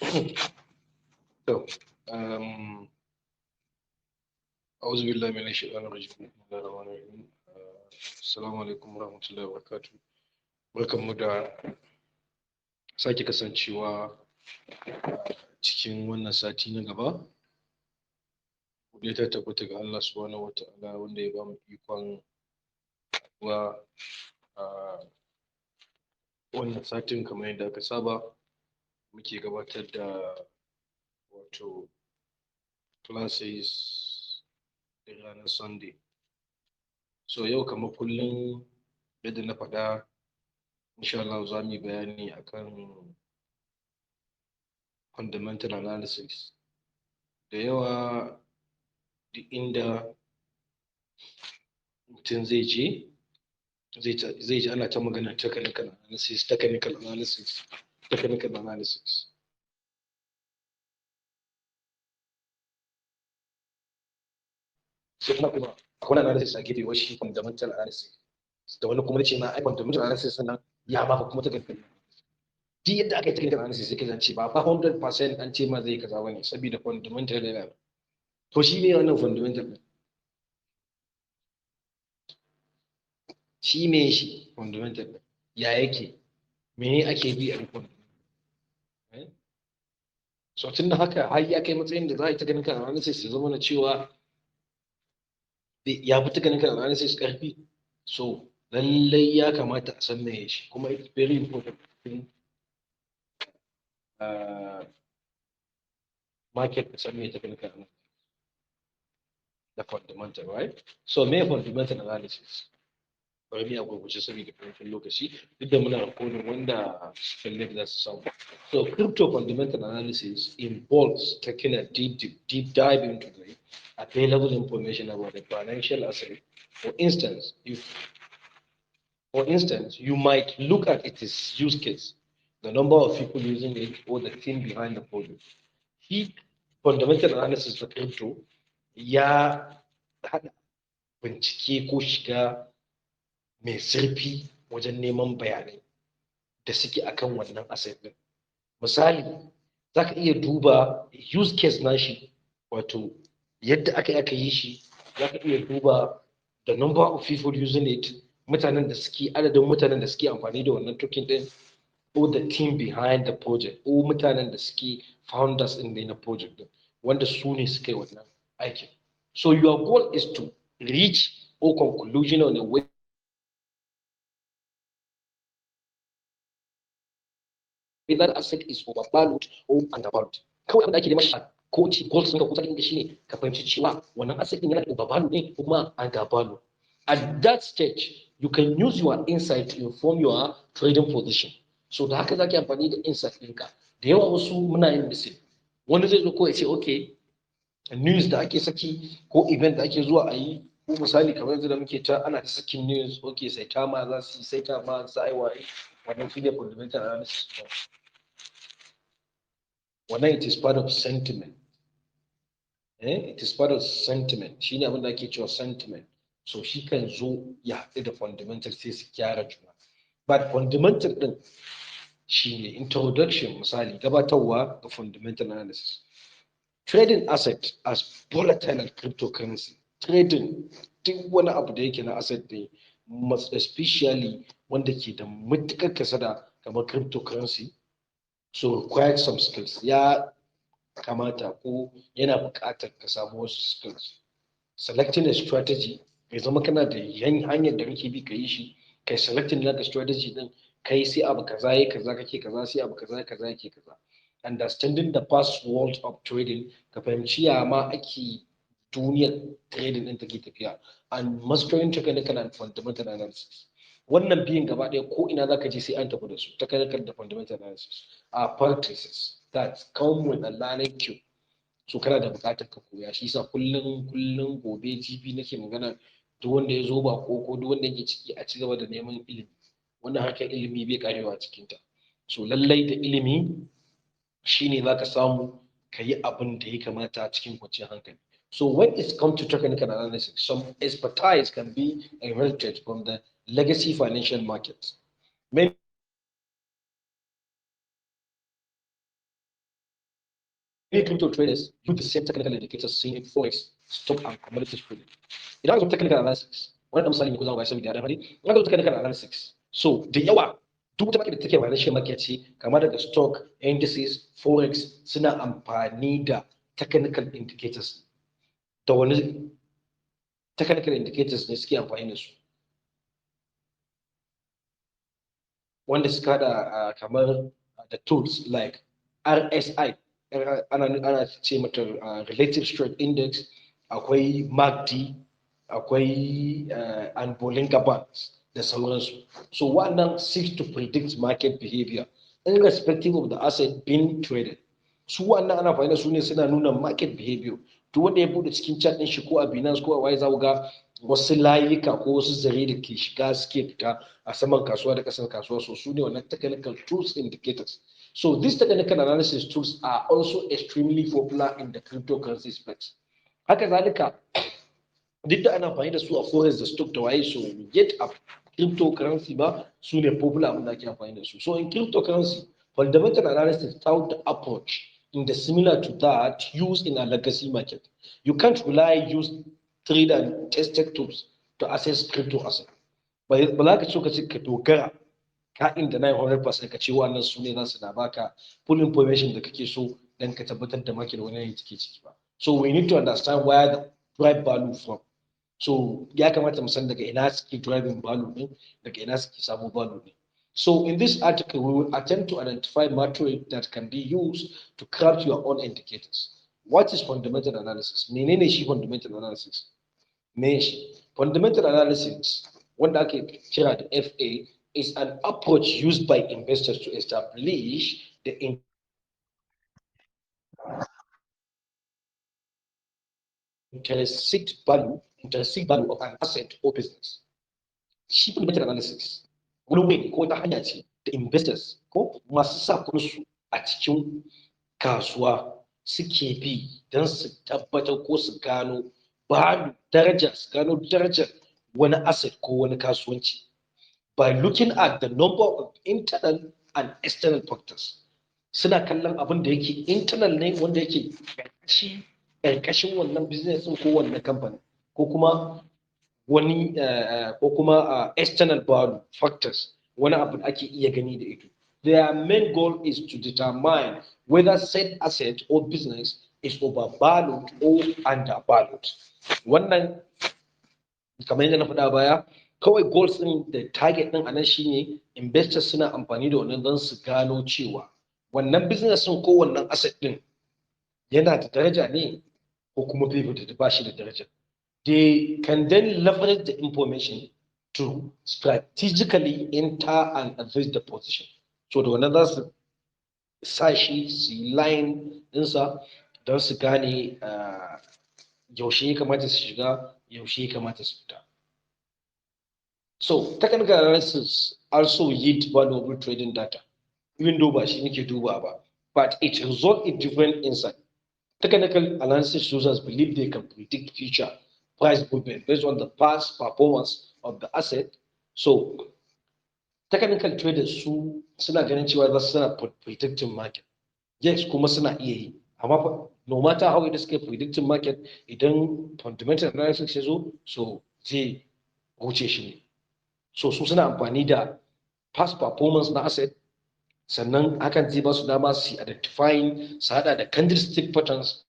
To, um, أعوذ بالله من الشيطان الرجيم بسم الله الرحمن الرحيم السلام عليكم ورحمة الله وبركاته barkanmu da sake kasancewa cikin wannan sati na gaba godiya ta tabbata ga Allah subhanahu wa ta'ala wanda ya bamu ikon wa wannan satin kamar yadda aka saba muke gabatar da wato classes da ranar sunday. So yau kamar kullum yadda na faɗa insha Allah za mu yi bayani akan fundamental analysis. Da yawa duk inda mutum zai je zai ji ana ta magana technical analysis sai kuma akwai analysis a gefe washi fundamental analysis da wani kuma ce ma ai fundamental analysis nan ya ba kuma technical duk yadda aka yi technical analysis sai ka zance ba 100% an ce ma zai kaza bane saboda fundamental yana to shi ne wannan fundamental din shi me shi fundamental din ya yake me ake bi a rikon so tun da haka har ya kai matsayin da za a yi technical analysis ya zama na cewa ya fi technical analysis karfi so lallai ya kamata a san me shi kuma it's very important market ka san me technical analysis da fundamental, right? So me fundamental analysis bari mu gurguje saboda karancin lokaci duk da muna recording wanda kalle za su samu. So crypto fundamental analysis involves taking a deep dive into the available information about the financial asset. For instance, you might look at its use case, the number of people using it, or the team behind the project. He fundamental analysis da crypto ya haɗa bincike ko shiga mai zurfi wajen neman bayanai da suke akan wannan asset din. Misali, za ka iya duba use case nashi, wato yadda aka yi shi, za ka iya duba the number of people using it, adadin mutanen da suke amfani da wannan token din, or the team behind the project, or mutanen da suke founders in na project din, wanda su ne suka yi wannan aikin. So your goal is to reach a conclusion on a way that asset is overvalued or undervalued. Kawai abin da ake neman ko ci goals ɗinka ko targeting shine ka fahimci cewa wannan asset din yana da overvalued ne ko kuma undervalued. At that stage, you can use your insight to inform your trading position. So da haka zaki amfani da insight ɗinka. Da yawa wasu muna yin mistake. Wani zai zo ko ya ce okay, news da ake saki ko event da ake zuwa a yi, ko misali kamar yanzu da muke ta ana ta sakin news, okay sai tama za su yi, sai tama za a yi waye, wannan shi ne fundamental analysis. Wannan it is part of sentiment. It is part of sentiment. Shi ne abin da ake cewa sentiment. So shi kan zo ya haɗu da fundamental sai su gyara juna. But fundamental ɗin shi ne introduction, misali gabatarwa ga fundamental analysis. Trading asset as volatile and cryptocurrency. Trading duk wani abu da yake na asset ne, especially wanda ke da matuƙar kasada kamar cryptocurrency, so required some skills. Ya kamata ko yana buƙatar ka samu wasu skills. Selecting a strategy, ya zama kana da hanyar da kake bi ka yi shi, kai selecting naka strategy din, kai sai abu kaza yake kaza kake kaza, sai abu kaza yake kaza. Understanding the past world of trading, ka fahimci ya ma ake duniyar trading din take tafiya, and mastering technical and fundamental analysis. Wannan biyin gaba ɗaya ko ina zaka je sai an tafi da su, technical da fundamental analysis are practices that come with a learning curve. So kana da buƙatar ka koya shi, yasa kullum gobe jibi nake magana duk wanda ya zo ba ko duk wanda yake ciki a ci gaba da neman ilimi. Wannan harkar ilimi bai karewa cikin ta. So lallai da ilimi shine zaka samu ka yi abin da ya kamata cikin kwanciyar hankali. So when it comes to technical analysis, some expertise can be inherited from the legacy financial markets. Many crypto traders use the same technical indicators seen in forex, stock, and commodities trading. Idan aka zo technical analysis, wani misali ne ko za mu bayar saboda ya fari, idan aka zo technical analysis, so da yawa duk wata market da take financial market ce, kamar daga stock, indices, forex suna amfani da technical indicators. Da wani technical indicators ne suke amfani da su, wanda suka da kamar the tools like RSI, ana ce mata relative strength index, akwai MACD, akwai unbollinger bands da sauransu. So wannan seeks to predict market behavior irrespective of the asset being traded. Su wannan ana fahimta su ne suna nuna market behavior. Duk wanda ya bude cikin chat din shi ko a Binance ko a waye za ga wasu layuka ko wasu zare da ke shiga suke fita a saman kasuwa da kasar kasuwa, so su ne wannan technical tools indicators. So these technical analysis tools are also extremely popular in the cryptocurrency space. Haka zalika duk da ana amfani da su a forex da stock da waye, so yet a cryptocurrency ba su ne popular abin da ake amfani da su. So in cryptocurrency, fundamental analysis found the approach in the similar to that used in a legacy market. You can't rely use trade and tested tools to access crypto asset. Ba za ka so ka ce ka dogara ka inda 900% ka ce wannan su ne za su na baka full information da kake so dan ka tabbatar da market wani ne take ciki ba. So we need to understand where the drive value from. So ya kamata mu san daga ina suke driving value din, daga ina suke samu value din. So in this article, we will attempt to identify metrics that can be used to craft your own indicators. What is fundamental analysis? Menene shi fundamental analysis? Me shi fundamental analysis, wanda ake kira da FA, is an approach used by investors to establish the intrinsic value of an asset or business. Shi fundamental analysis wani way ko ta hanya ce da investors ko masu sa kudinsu a cikin kasuwa suke bi don su tabbatar ko su gano daraja, su gano darajar wani asset ko wani kasuwanci by looking at the number of internal and external factors. Suna kallon abin da yake internal ne, wanda yake ƙarƙashin wannan business ko wannan company, ko kuma wani ko kuma external value factors, wani abu da ake iya gani da ido. Their main goal is to determine whether said asset or business is overvalued or undervalued. Wannan kamar yadda na faɗa baya, kawai goals ɗin da target ɗin anan shine investors suna amfani da wannan don su gano cewa wannan business ɗin ko wannan asset ɗin yana da daraja ne ko kuma ba shi da daraja. They can then leverage the information to strategically enter and address the position. So da wannan za su sa shi su yi line ɗinsa don su gane yaushe ya kamata su shiga, yaushe ya kamata su fita. So technical analysis also yield valuable trading data, even though ba shi nake duba ba, but it results in different insight. Technical analysis users believe they can predict future price movement based on the past performance of the asset. So technical traders su suna ganin cewa za su suna predicting market. Yes, kuma suna iya yi, amma no matter how it is predicting market, idan fundamental analysis ya zo, so zai wuce shi ne. So su suna amfani da past performance na asset, sannan hakan zai ba su dama su identifying, su hada da candlestick patterns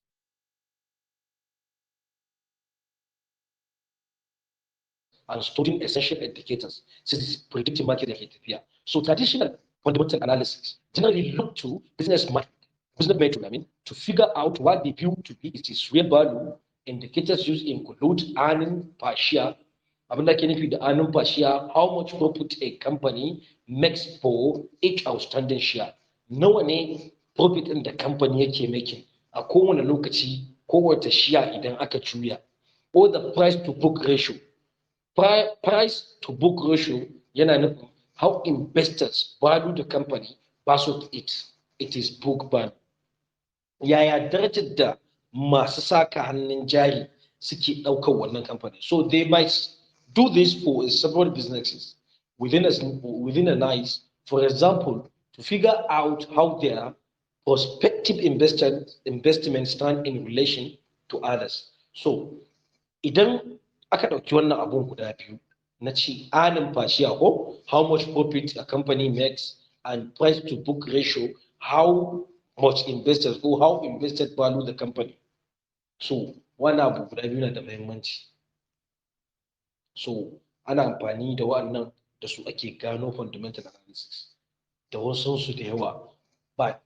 and studying essential indicators since predicting market da ke tafiya. So traditional fundamental analysis generally look to business metric, to figure out what they view to be its real value. Indicators used include earning per share. Abin da ke nufi da earning per share, how much profit a company makes for each outstanding share. Nawa ne profit ɗin da company yake making a kowane lokaci, kowace share idan aka juya. Or the price to book ratio. Price to book ratio yana nufin how investors value the company versus its book value. Yaya darajar da masu saka hannun jari suke ɗaukar wannan company. So they might do this for several businesses within a nice, for example, to figure out how their prospective investment stand in relation to others. So idan aka ɗauki wannan abun guda biyu na ci earning per share ko how much profit a company makes and price to book ratio, how much investors or how investors value the company. So wannan abu guda biyu na da muhimmanci. So ana amfani da wannan da su ake gano fundamental analysis da wasu su da yawa. But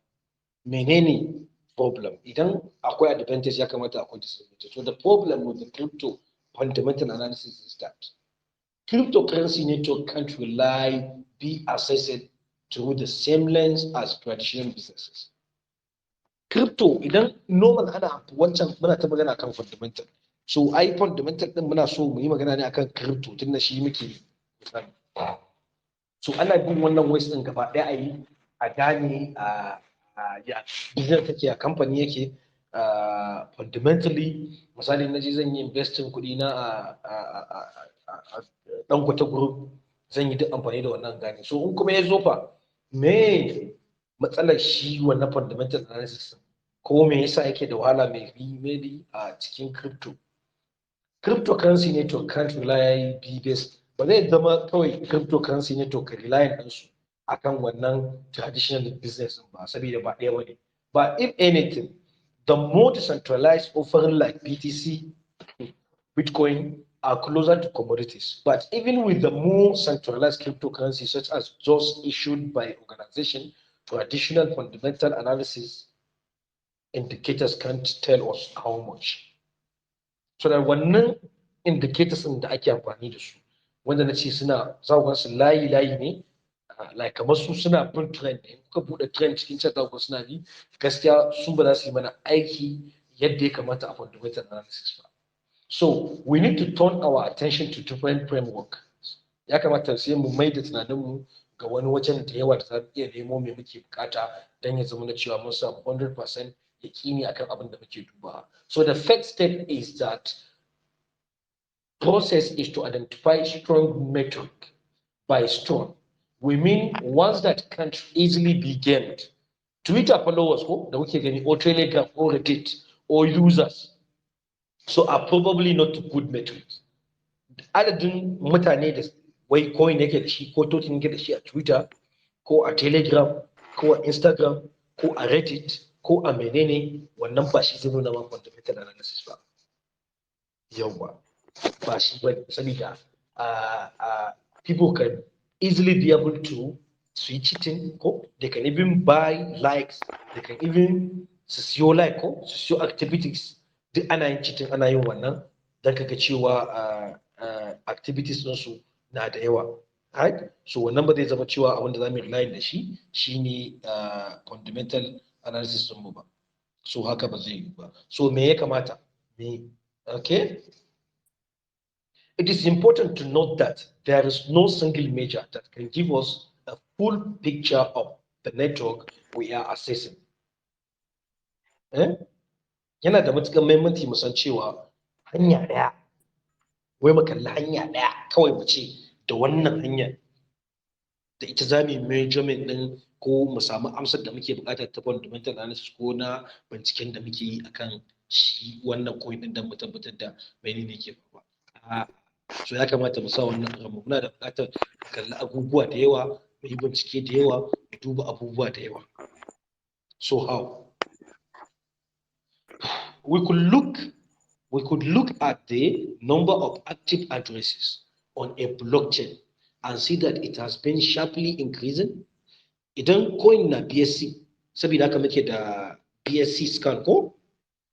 menene problem? Idan akwai advantage ya kamata akwai disadvantage. So the problem with the crypto fundamental analysis is that cryptocurrency network can't be assessed through the same lens as traditional businesses. Crypto idan normal ana wancan muna ta magana kan fundamental. So ai fundamental din muna so mu yi magana ne akan crypto tunda shi muke misali. So ana bin wannan ways din gaba ɗaya a yi a gane ya business take a company yake fundamentally misali na je zan yi investing kuɗi na a Dangote group zan yi duk amfani da wannan gane. So in kuma ya zo fa me matsalar shi wannan fundamental analysis ko me yasa yake da wahala maybe a cikin cryptocurrency network can't rely be based ba zai zama kawai cryptocurrency network ka rely on su akan wannan traditional business ba saboda ba ɗaya bane. But if anything, the more decentralized offering like BTC, Bitcoin are closer to commodities. But even with the more centralized cryptocurrencies, such as those issued by organization, traditional fundamental analysis indicators can't tell us how much. So that wannan indicators da ake amfani da su, wanda na ce suna za su layi ne, like kamar su suna bin trend ne, kuka buɗe trend cikin chat za suna bi, gaskiya su ba za su yi mana aiki yadda ya kamata a fundamental analysis ba. So we need to turn our attention to different framework. Ya kamata sai mu mai da tunaninmu ga wani wajen da yawa da za mu iya nemo me muke bukata don ya zama na cewa mun samu 100% yakini akan abin da muke dubawa. So the first step is that process is to identify strong metric. By strong, we mean ones that can't easily be gained. Twitter followers ko da kuke gani or Telegram or Reddit or users so are probably not good metrics. Adadin mutane da wai coin yake da shi ko token yake da shi a Twitter ko a Telegram ko a Instagram ko a Reddit ko a menene wannan ba shi zai nuna ma fundamental analysis ba. Yawwa ba shi ba saboda people can easily be able to switch cheating ko they can even buy likes, they can even siyo like ko siyo activities duk ana yin cheating ana yin wannan don kaga cewa activities ɗinsu na da yawa, right? So wannan ba zai zama cewa abin da za mu rely da shi shine fundamental analysis ɗinmu ba. So haka ba zai yi ba. So me ya kamata? Okay? It is important to note that there is no single measure that can give us a full picture of the network we are assessing. Yana da matuƙar muhimmanci mu san cewa hanya ɗaya, wai mu kalli hanya ɗaya kawai mu ce da wannan hanyar da ita za mu yi measurement ɗin ko mu samu amsar da muke buƙatar ta fundamental analysis ko na binciken da muke yi akan shi wannan coin ɗin don mu tabbatar da menene ke faruwa. So ya kamata mu sa wannan ramu, muna da buƙatar kalli abubuwa da yawa, mu yi bincike da yawa, mu duba abubuwa da yawa. So how? We could look at the number of active addresses on a blockchain and see that it has been sharply increasing. Idan coin na BSC, saboda haka muke da BSC scan ko?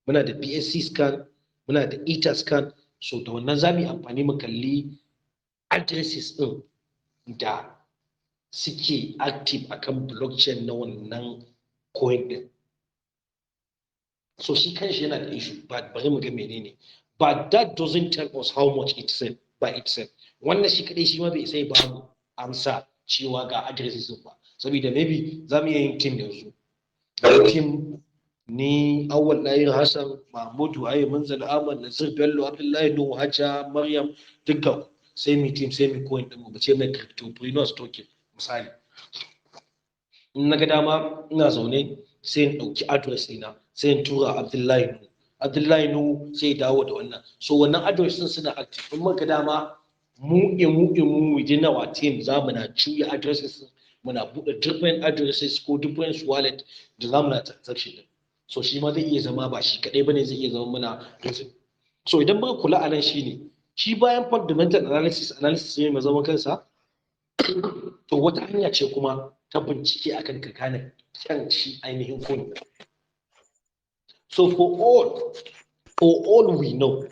Muna da BSC scan, muna da Ether scan, so da wannan za mu yi amfani mu kalli addresses ɗin da suke active akan blockchain na wannan coin ɗin. So shi kanshi yana da issue, but bari mu ga menene. But that doesn't tell us how much itself by itself. Wannan shi kadai shi ma bai sai ba mu amsa cewa ga addresses ba. Saboda maybe za mu iya yin team yanzu. Team ni Awwal Ɗahir Hassan, Mahmudu Haye Manzal Ahmad, Nasir Bello, Abdullahi Nuhu Hajja, Maryam dukkan sai mu team sai mu coin din mu bace mai cryptopreneurs token misali. In na ga dama ina zaune sai in ɗauki address ɗina sai in tura Abdullahi nu sai dawo da wannan. So wannan address din suna active. In muka dama mu within our team za mu na juya addresses, muna buɗe different addresses ko different wallet da za mu na transaction din. So shi ma zai iya zama ba shi kaɗai bane, zai iya zama muna reason. So idan muka kula a nan shine shi bayan fundamental analysis ne mai zaman kansa, to wata hanya ce kuma ta bincike akan ka gane kyan shi ainihin coin. So for all we know,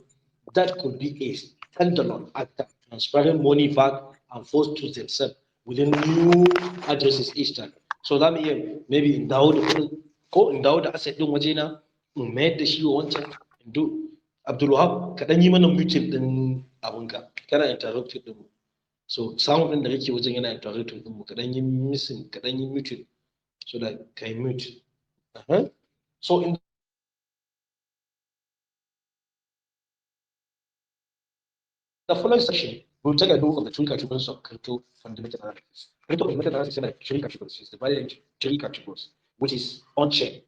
that could be a standalone actor transferring money back and forth to themselves within new addresses each time. So that means maybe in dawo da kudin ko in dawo da asset din wajena in mayar da shi wa wancan in do. Abdulwahab kaɗan yi mana muting din abunka, kana interrupted din mu. So sound din da kake wajen yana interrupted din mu, kaɗan yi missing, kaɗan yi muting so that kai mute. So in the following section, we'll take a look at the three categories of crypto fundamental analysis. Crypto fundamental analysis is three categories. It's divided into three categories, which is on-chain.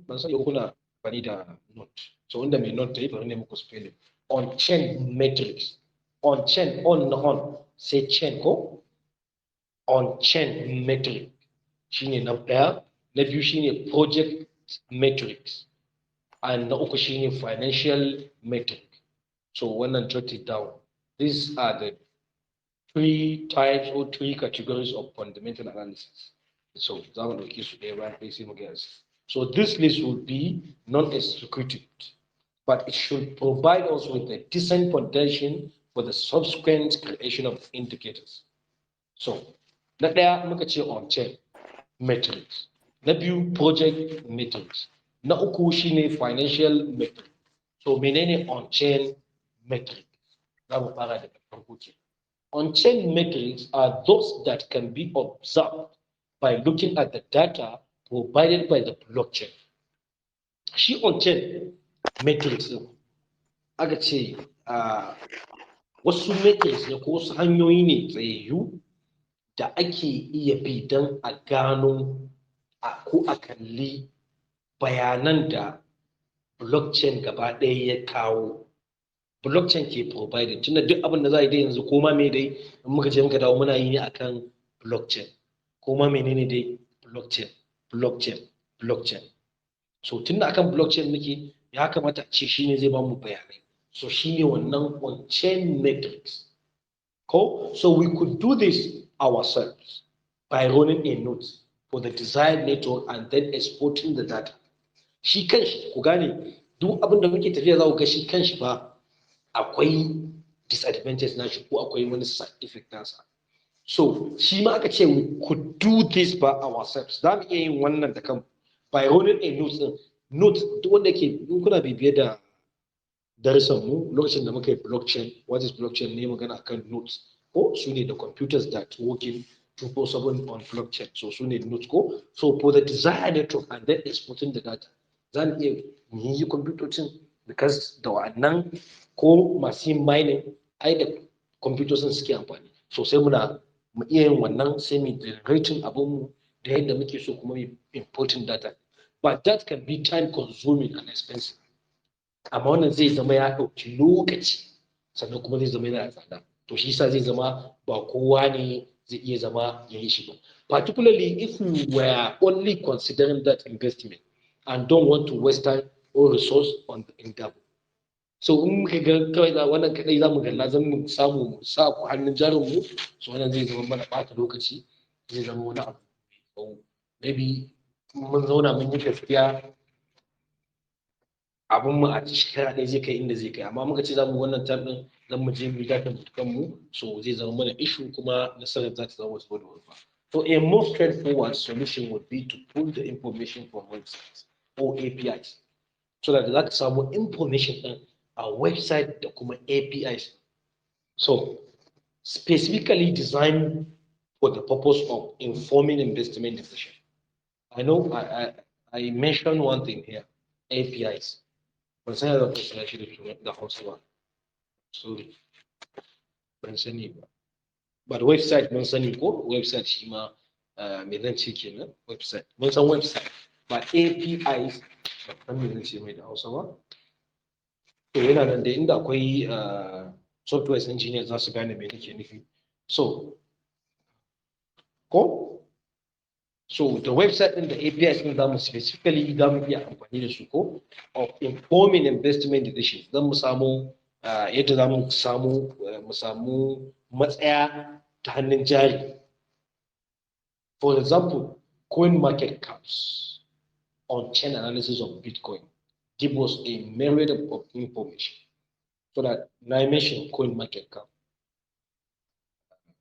Ban san yau kuna bani da note. So wanda mai note dai bari ne muku spelling. On-chain metrics. On-chain, on, say chain ko? On-chain metric. Shine na ɗaya, na biyu shine project metrics. And na uku shine financial metric. So wannan jot it down. These are the three types or three categories of fundamental analysis. So za mu ɗauke su ɗaya bayan ɗaya sai mu gaya su. So this list will be non-executive, but it should provide us with a decent foundation for the subsequent creation of indicators. So na ɗaya muka ce on-chain metrics, na biyu project metrics, na uku shine financial metrics. So menene on-chain metrics? Za mu fara daga farko ke. On-chain metrics are those that can be observed by looking at the data provided by the blockchain. Shi on-chain metrics ɗin aka ce wasu metrics ne ko wasu hanyoyi ne tsayayyu da ake iya bi don a gano ko a kalli bayanan da blockchain gaba ɗaya ya kawo. Blockchain ke provided, tunda duk abin da za a yi dai yanzu koma me dai in muka je muka dawo muna yi ne akan blockchain. Koma menene dai blockchain. So tunda akan blockchain muke, ya kamata a ce shine zai bamu bayanai. So shine wannan on-chain metrics. Cool. So we could do this ourselves by running a node for the desired network and then exporting the data. Shi kanshi ku gane duk abin da muke tafiya za ku ga shi kanshi ba akwai disadvantage na shi ko akwai wani side effect nasa. So shi ma aka ce we could do this by ourselves. Za mu iya yin wannan da kanmu by running a node din. Node duk wanda ke kuna bibiye da darussan mu lokacin da muka yi blockchain, what is blockchain ne magana akan nodes ko su ne the computers that working 24/7 on blockchain. So su ne nodes ko. So for the desired network and then exporting the data. Za mu iya yi computocin because da wa'annan ko masu yin mining ai da computocin suke amfani. So sai mu iya yin wannan sai mu generating abinmu da yadda muke so kuma mu importing data. But that can be time consuming and expensive. Amma wannan zai zama ya ɗauki lokaci sannan kuma zai zama yana da tsada. To shi yasa zai zama ba kowa ne zai iya zama ya yi shi ba. Particularly if we were only considering that investment and don't want to waste time or resource on the endeavor. So in muka ga kawai da wannan kadai za mu galla zan mu samu mu sa ku hannun jarin mu, so wannan zai zama mana ɓata lokaci, zai zama wani abu. So maybe mun zauna mun yi gaskiya abin mu a shekara ɗaya zai kai inda zai kai, amma muka ce za mu wannan time ɗin zan mu je mu data mutukan mu, so zai zama mana issue kuma nasarar za ta zama wasu da wani. So a more straightforward solution would be to pull the information from websites or APIs, so that za ka samu information ɗin a website da kuma APIs. So specifically designed for the purpose of informing investment decision. I know I mentioned one thing here, APIs. Ban san yadda zan fassara shi da Hausa ba. Sorry. Ban sani ba. But website mun sani ko website shi ma me zan ce kenan website. Mun san website. ba APIs ba kan me ce mai da Hausa ba to yana nan da inda akwai software engineer za su gane me nake nufi so ko so the website din da APIs din zamu specifically zamu iya amfani da su ko of informing investment decisions don mu samu yadda zamu samu matsaya ta hannun jari. For example, coin market caps on chain analysis of Bitcoin give us a myriad of information. So that na mention coin market cap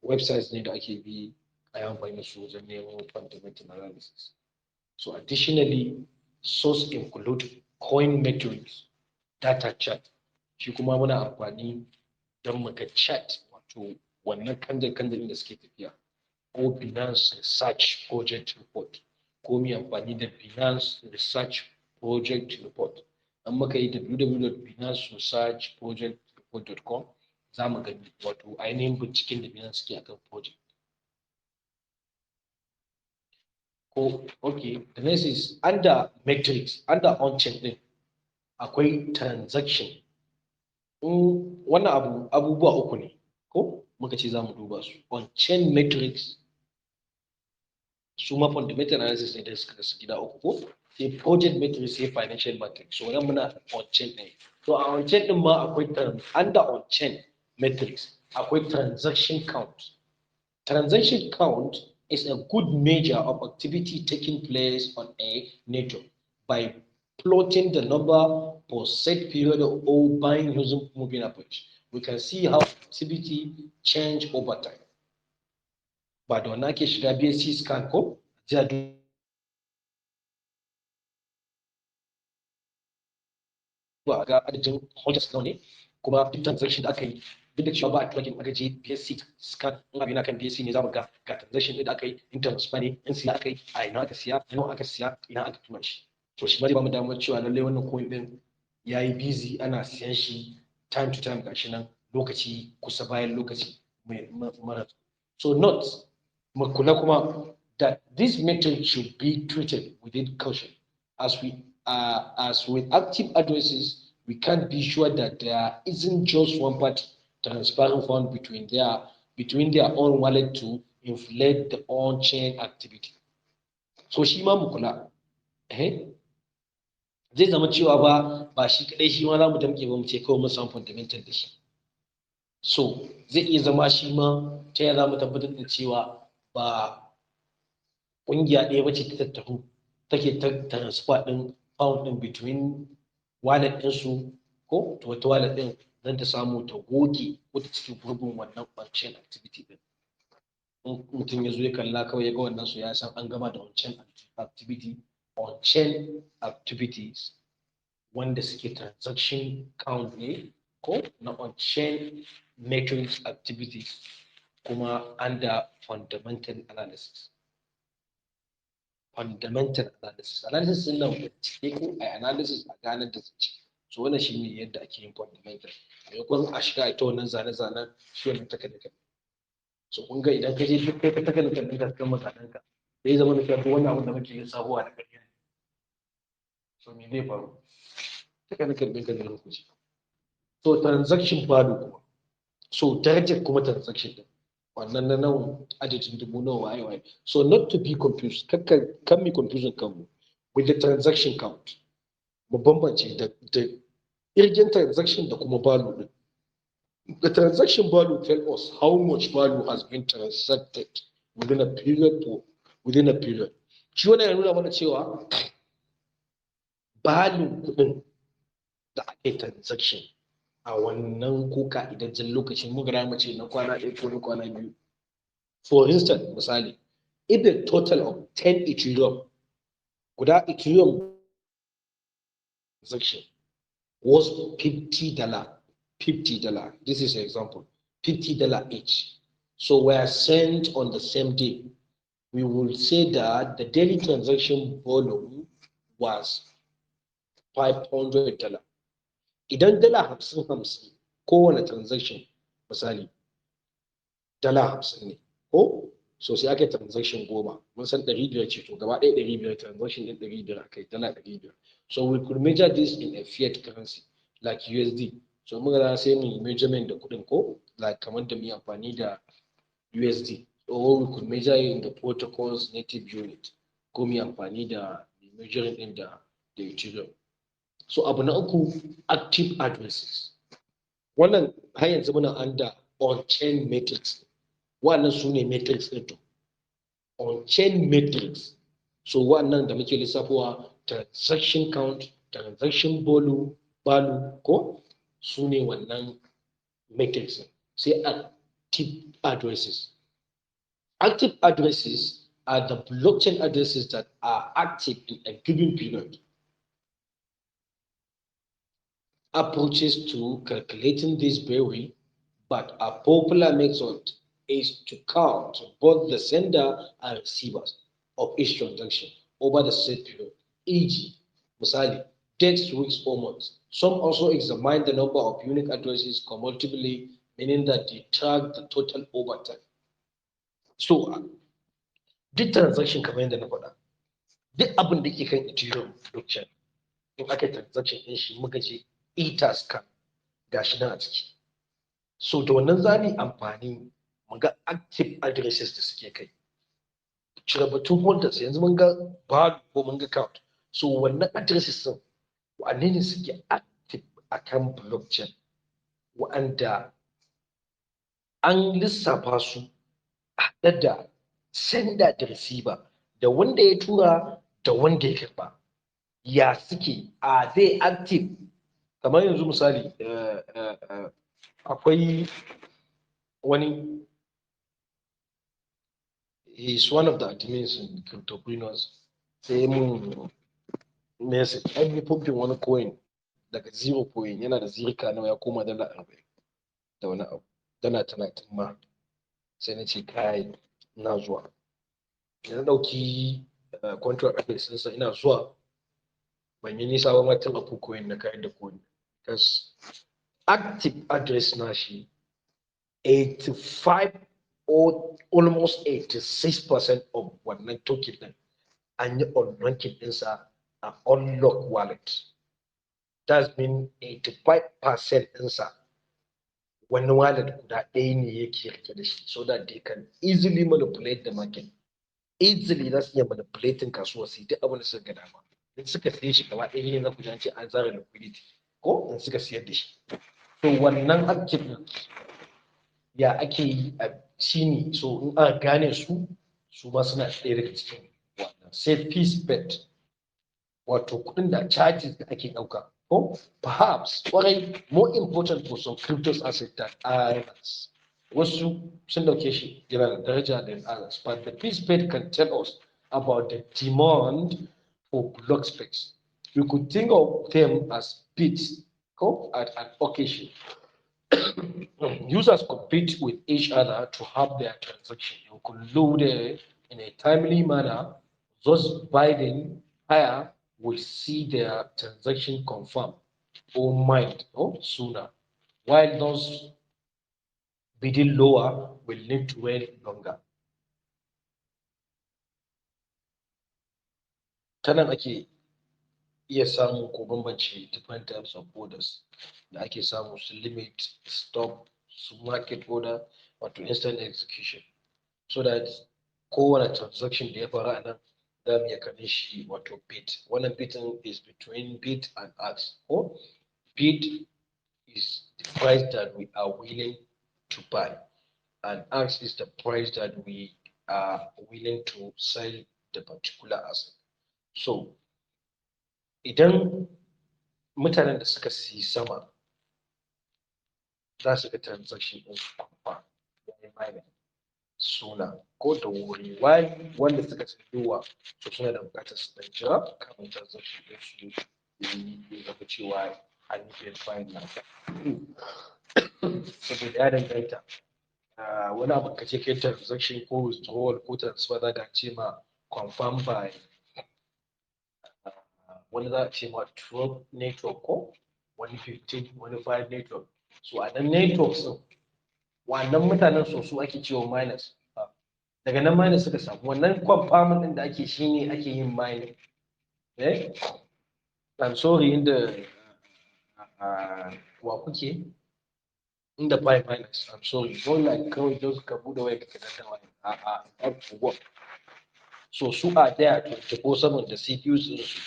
websites ne da ake bi a yi amfani da su wajen nemo fundamental analysis. So additionally, source include coin metrics, data chart. Shi kuma muna amfani don muka chart wato wannan kanjin da suke tafiya. Ko Binance Research Project Report ko mu amfani da Binance Research Project Report. An muka yi www.binanceresearchprojectreport.com za mu gani wato ainihin binciken da Binance suke akan project. Okay, the next is under metrics, under on-chain din akwai transaction. Wannan abubuwa uku ne ko muka ce za mu duba su on-chain metrics su ma fundamental analysis ne da suka kasu gida uku ko sai project metrics sai financial metrics so wannan muna on-chain ne to a on-chain din ma akwai under on-chain metrics akwai transaction count. Transaction count is a good measure of activity taking place on a network by plotting the number for set period or buying using moving average. We can see how activity change over time. Ba da wannan ake shiga BSC scan ko ja duba ga adadin hodges nawa ne kuma duk transaction da aka yi duk da cewa ba a tracking aka je BSC scan in abin kan BSC ne za mu ga transaction din da aka yi in transfer ne in siya aka yi a ina aka siya nawa aka siya ina aka tura shi to shi ma zai ba mu damar cewa lallai wannan coin din yayi busy ana siyan shi time to time gashi nan lokaci kusa bayan lokaci mara so note mu kula kuma that this metric should be treated with caution as with active addresses we can't be sure that there isn't just one party transferring funds between their own wallet to inflate the on-chain activity. So shi ma mu kula. Zai zama cewa ba shi kadai shi ma za mu damke ba mu ce kawai mun samu fundamental da shi. So zai iya zama shi ma ta yaya za mu tabbatar da cewa ba ƙungiya ɗaya ba ce ta tattaru take transfer ɗin pound ɗin between wallet ɗinsu ko to wata wallet ɗin don ta samu ta goge wata cikin gurbin wannan on-chain activity ɗin. Mutum ya zo ya kalla kawai ya ga wannan su ya san an gama da on-chain activities wanda suke transaction count ne ko na on-chain metrics activities kuma under fundamental analysis. Fundamental analysis din nan bincike ko a analysis a ganar da zance so wannan shi ne yadda ake yin fundamental maimakon a shiga ita wannan zane-zanen shi wannan takarda so kun ga idan ka je duk kai ka takarda kan ka kan makadanka sai zama da kai wannan abin da muke yin sabuwa da ƙarya so me zai faru takarda kan ka ne lokaci so transaction value kuma so darajar kuma transaction din wannan na nawa adadin dubu nawa waye so not to be confused kan mi confusion kanmu with the transaction count mu bambance da irgin transaction da kuma value din the transaction value tell us how much value has been transacted within a period shi wannan ya nuna mana cewa value kudin da ake transaction a wannan ko ka'idajen lokacin mu gara mace na kwana ɗaya ko na kwana biyu. For instance, misali, if the total of 10 Ethereum, guda Ethereum transaction was $50, this is an example, $50 each. So we are sent on the same day. We will say that the daily transaction volume was $500. Idan $50 kowane transaction misali $50 ne ko so sai aka yi transaction 10 mun san 500 ce to gaba ɗaya 500 transaction ɗin 500 akai dala 500 so we could measure this in a fiat currency like USD so muka za sai mu measurement da kuɗin ko like kamar da mu yi amfani da USD or we could measure in the protocol's native unit ko mu yi amfani da measuring ɗin da Ethereum so abu na uku active addresses wannan har yanzu muna under on-chain metrics wannan su ne metrics ɗin to on-chain metrics so wannan da muke lissafowa transaction count transaction value ko su ne wannan metrics sai active addresses active addresses are the blockchain addresses that are active in a given period. Approaches to calculating this vary, but a popular method is to count both the sender and receivers of each transaction over the said period, e.g., misali, days, weeks, or months. Some also examine the number of unique addresses cumulatively, meaning that they track the total over time. So, duk transaction kamar yadda na faɗa, duk abin da ke kan Ethereum blockchain, in aka transaction ɗin shi muka ce ethers kan gashi nan a ciki. So da wannan za mu yi amfani mu ga active addresses da suke kai. Cire batun holders yanzu mun ga value ko mun ga count. So wannan addresses din wanne ne suke active akan blockchain wa'anda an lissafa su haɗe da sender da receiver da wanda ya tura da wanda ya karɓa. Ya suke are they active kamar yanzu misali akwai wani is one of the admins in cryptopreneurs sai mun message an yi pumping wani coin daga 0 coin yana da zirka nawa ya koma dala 40 da wani abu dala 30 ma sai na ce kai ina zuwa na ɗauki contract ake sinsa ina zuwa ban yi nisa ba ma tun a coin na kayan da coin because active address na shi 85 or almost 86% of wannan token din an yi unlocking ɗinsa a unlock wallet. That mean 85% ɗinsa wani wallet guda ɗaya ne yake rike da shi so that they can easily manipulate the market. Easily za su iya manipulating kasuwa su duk abin da suka ga dama. In suka siye shi gaba ɗaya ne za ku ji an zara liquidity ko in suka siyar da shi. To wannan active din ya ake yi a shine so in aka gane su ma suna ɗaya daga cikin wannan sai fees bet wato kuɗin da charges da ake ɗauka ko perhaps kwarai more important for some crypto asset that others wasu sun ɗauke shi yana da daraja than others but the fees bet can tell us about the demand for block space. We could think of them as bits at an occasion. Users compete with each other to have their transaction concluded in a timely manner. Those bidding higher will see their transaction confirmed or mined sooner, while those bidding lower will need to wait longer. Ta nan ake iya samun ko bambance different types of orders da ake samu su limit, stop, su market order wato instant execution so that kowane transaction da ya faru a nan za mu iya kanin shi wato bid. Wannan bidin is between bid and ask ko bid is the price that we are willing to buy and ask is the price that we are willing to sell the particular asset. So idan mutanen da suka siyi sama za su ga transaction ɗin su kwamfa yayin mining suna ko da wuri wanda suka siyowa to suna da buƙatar su ɗan jira kafin transaction ɗin su yi zama cewa an yi verifying nasa saboda ya danganta wani abu ka je kai transaction ko withdrawal ko transfer za ka ce ma confirm by wani za a ce ma 12 network ko wani 15 wani 5 network so a nan network din wannan mutanen so su ake cewa miners daga nan mining suka samu wannan kwamfamin din da ake shine ake yin mining. I'm sorry inda wa kuke inda five miners, I'm sorry, don't like kawai just ka bude waya ka danna waya have to work. So su are there 24/7 da CPUs din su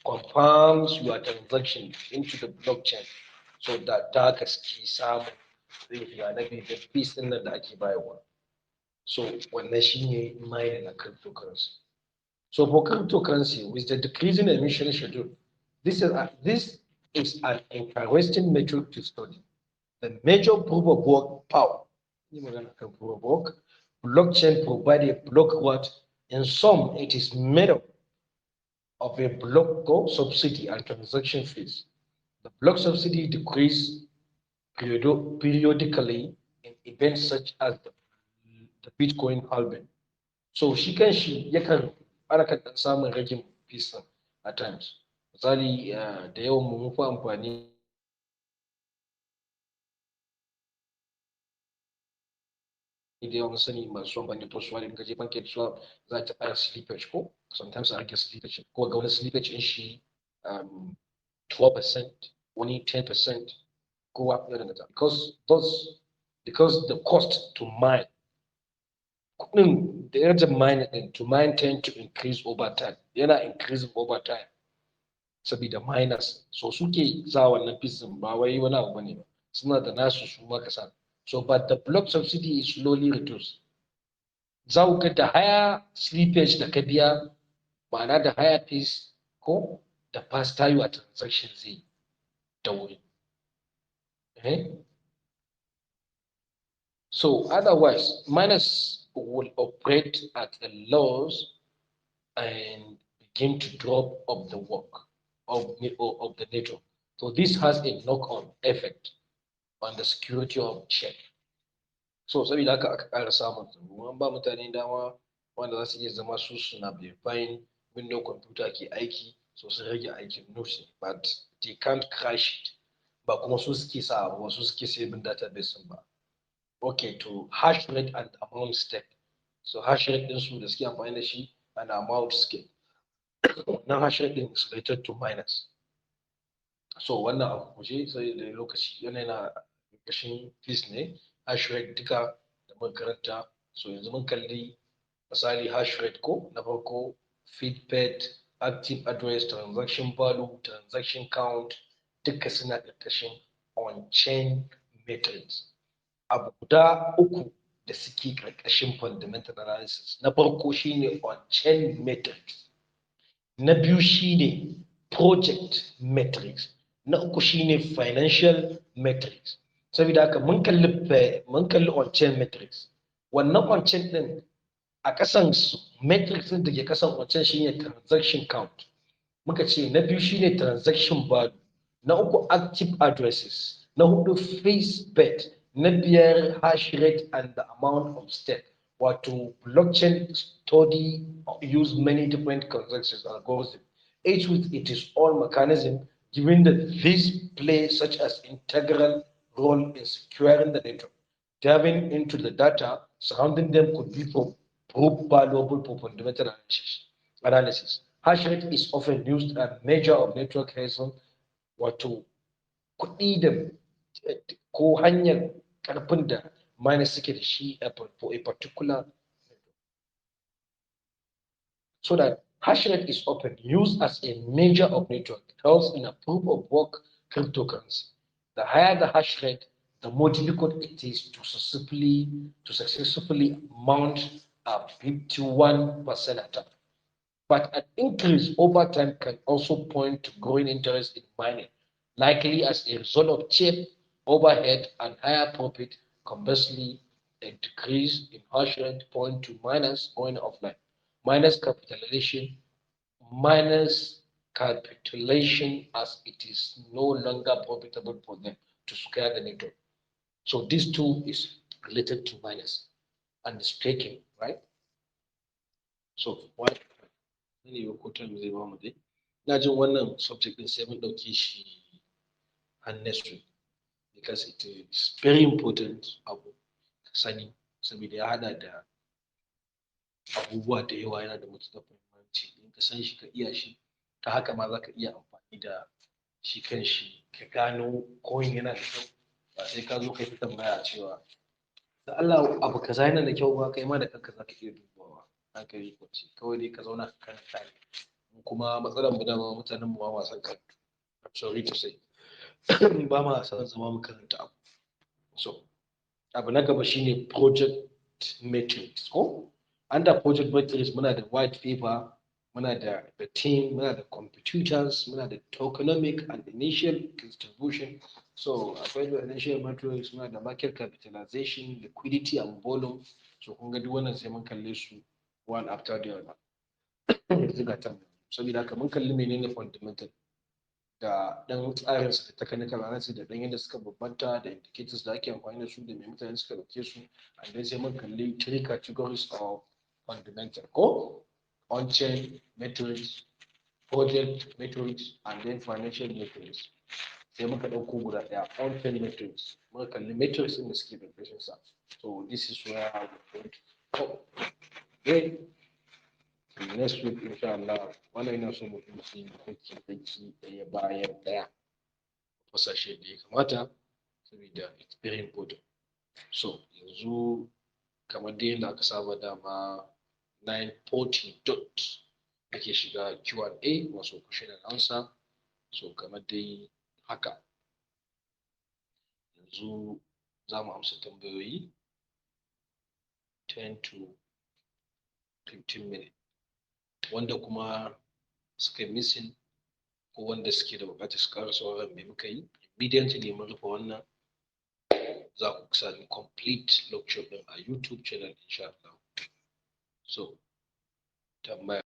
confirms your transaction into the blockchain so that ta gaske samu zai da fees din nan da ake bayarwa. So wannan shine mining na cryptocurrency. So for cryptocurrency, with the decreasing emission schedule, this is an interesting metric to study. The major proof of work power. Proof of work. Blockchain provide a block reward. In sum, it is made up of a block subsidy and transaction fees. The block subsidy decrease periodically in events such as the Bitcoin halving. So shi kan shi yakan ana kan dan samun ragin fees at times. Misali da yawan mu fi amfani da yawan sani masu amfani da post wallet kaje bankin su za ta fara slippage ko sometimes a rage slippage ko ga wani slippage din shi 12%, wani 10% go up there da because the cost to mine kudin da yarda mine din to mine tend to increase over time, yana increasing over time saboda miners so suke za wannan fees ba wai wani abu bane ba, suna da nasu su ma kasa. So but the block subsidy is slowly reduced. Za ku ga da higher slippage da ka biya ma'ana da higher fees ko da faster your transaction zai da wuri. So otherwise, miners will operate at a loss and begin to drop of the work of the network. So this has a knock-on effect on the security of check. So saboda haka aka ƙara samun tsaro, an ba mutane dama wanda za su iya zama su suna verifying window computer ke aiki, so sun rage aikin nursing, but they can't crash it. Ba kuma su suke sa ba su suke saving database ba. Okay, to hash rate and amount step. So hash rate din su da suke amfani da shi and amount step. Now hash rate din is related to minus. So wannan abu kuje sai da lokaci yana ƙarƙashin fees ne hash rate duka da muka karanta. So yanzu mun kalli misali hash rate ko na farko feed pet, active address, transaction value, transaction count duka suna ƙarƙashin on-chain metrics. Abu guda uku da suke ƙarƙashin fundamental analysis. Na farko shine on-chain metrics. Na biyu shine project metrics. Na uku shine financial metrics. Saboda haka mun kalli on-chain metrics. Wannan on-chain din a kasan metrics din da ke kasan on-chain shine transaction count. Muka ce na biyu shine transaction value. Na uku active addresses. Na hudu face bet. Na biyar hash rate and the amount of stake. Wato blockchain study use many different transactions algorithms, each with its own mechanism, given that these play such as integral role in securing the network. Diving into the data surrounding them could be prove valuable for fundamental analysis. Hash rate is often used as a measure of network health, wato kuɗi da ko hanyar ƙarfin da miners suke da shi for a particular. So that hash rate is often used as a measure of network health in a proof of work cryptocurrency. The higher the hash rate, the more difficult it is to successfully mount a 51% attack. But an increase over time can also point to growing interest in mining, likely as a result of cheap overhead and higher profit. Conversely, a decrease in hash rate point to miners going offline. Minus capitulation as it is no longer profitable for them to scale the network. So this too is related to minus and staking, right? So what ne ko time zai ba mu dai na jin wannan subject din sai mun dauke shi unnecessary because it is very important abu sani saboda ya hada da abubuwa da yawa yana da matuƙar muhimmanci in ka san shi ka iya shi ta haka ma za ka iya amfani da shi kan shi ka gano koyin yana da kyau ba sai ka zo kai ta tambaya cewa da Allah abu kaza yana da kyau ba kai ma da kanka za ka iya dubawa hankali kwance kawai dai ka zauna ka karanta ne kuma matsalar mu dama mutanen mu ba ma son karatu sorry to say ba ma son zama mu karanta abu so abu na gaba shine project matrix ko under project matrix muna da white paper muna da the team muna da computers muna da tokenomic and initial distribution so akwai da initial matrix muna da market capitalization liquidity and volume so kun ga duk wannan sai mun kalle su one after the other yanzu ga ta saboda haka mun kalli menene fundamental da dan tsarin su da technical analysis da dan yadda suka bambanta da indicators da ake amfani da su da mai mutane suka dauke su and then sai mun kalli three categories of fundamental ko on-chain metrics project metrics and then financial metrics sai muka ɗauko guda ɗaya on-chain metrics muka kalli metrics ɗin da suke ƙarƙashin sa so this is where I will going to go okay next week insha Allah wannan ina so mu yi daki ɗaya bayan ɗaya fasashe da ya kamata saboda it's very important so yanzu kamar dai yadda aka saba dama 9:40 dot ake shiga Q&A wasu question and answer so kamar dai haka yanzu za mu amsa tambayoyi 10 to 15 minutes wanda kuma suka yi missing ko wanda suke da buƙatar su ƙara sauraron me muka yi immediately mun rufe wannan za ku sami complete lecture ɗin a YouTube channel insha Allah so tambaya